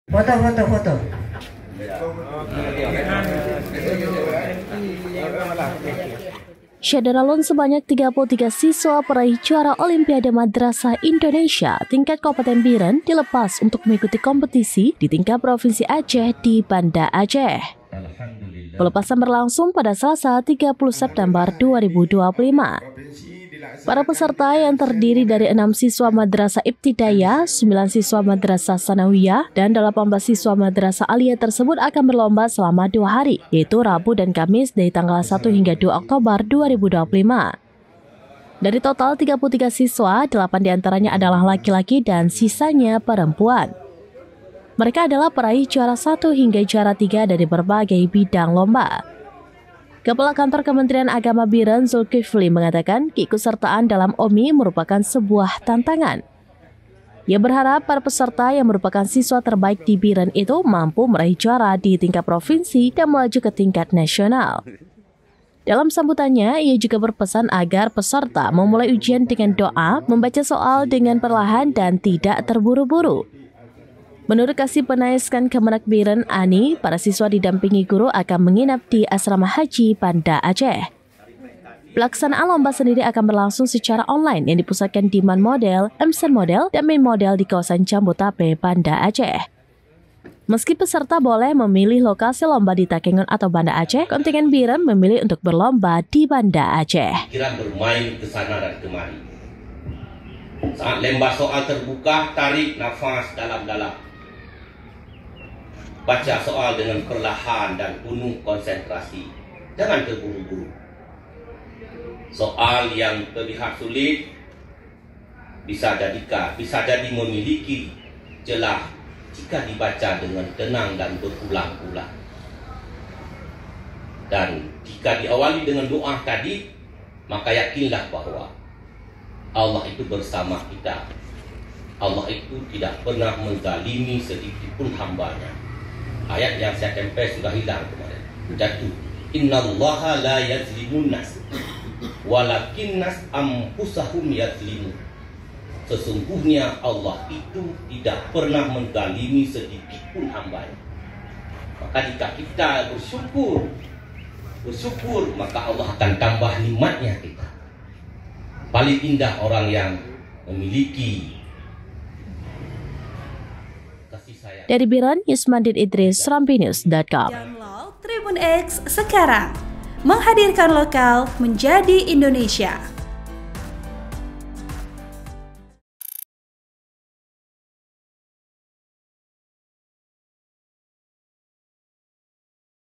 Foto, foto, foto. Syederalun sebanyak 33 siswa peraih juara Olimpiade Madrasah Indonesia tingkat Kabupaten Biren dilepas untuk mengikuti kompetisi di tingkat Provinsi Aceh di Banda Aceh. Pelepasan berlangsung pada Selasa 30 September 2025. Para peserta yang terdiri dari 6 siswa Madrasah Ibtidayah, 9 siswa Madrasah Sanawiyah, dan 18 siswa Madrasah Aliyah tersebut akan berlomba selama 2 hari, yaitu Rabu dan Kamis dari tanggal 1 hingga 2 Oktober 2025. Dari total 33 siswa, 8 diantaranya adalah laki-laki dan sisanya perempuan. Mereka adalah peraih juara 1 hingga juara 3 dari berbagai bidang lomba. Kepala Kantor Kementerian Agama Biren Zulkifli mengatakan keikutsertaan dalam OMI merupakan sebuah tantangan. Ia berharap para peserta yang merupakan siswa terbaik di Biren itu mampu meraih juara di tingkat provinsi dan melaju ke tingkat nasional. Dalam sambutannya, ia juga berpesan agar peserta memulai ujian dengan doa, membaca soal dengan perlahan dan tidak terburu-buru. Menurut Kasih Penaiskan Kemenak Biren Ani, para siswa didampingi guru akan menginap di Asrama Haji Banda Aceh. Pelaksanaan lomba sendiri akan berlangsung secara online yang dipusatkan di Man Model, Emsen Model, dan Main Model di kawasan Jambu Tape, Banda Aceh. Meski peserta boleh memilih lokasi lomba di Takengon atau Banda Aceh, kontingen Biren memilih untuk berlomba di Banda Aceh. Kira bermain ke sana dan kemari. Saat lembah soal terbuka, tarik nafas dalam-dalam. Baca soal dengan perlahan dan penuh konsentrasi. Jangan terburu-buru. Soal yang terlihat sulit bisa jadi memiliki celah jika dibaca dengan tenang dan berulang-ulang. Dan jika diawali dengan doa tadi, maka yakinlah bahwa Allah itu bersama kita. Allah itu tidak pernah menzalimi sedikit pun hambanya. Ayat yang saya tempel sudah hilang kemarin. Jatuh. Innallaha la yazlimun nas walakinnas anfusahum yazlimun. Sesungguhnya Allah itu tidak pernah menzalimi sedikit pun hambanya. Maka jika kita bersyukur, maka Allah akan tambah nikmatnya kita. Paling indah orang yang memiliki. Dari Biren, Yusmandin Idris, Rampinews.com. Download Tribun X sekarang, menghadirkan lokal menjadi Indonesia.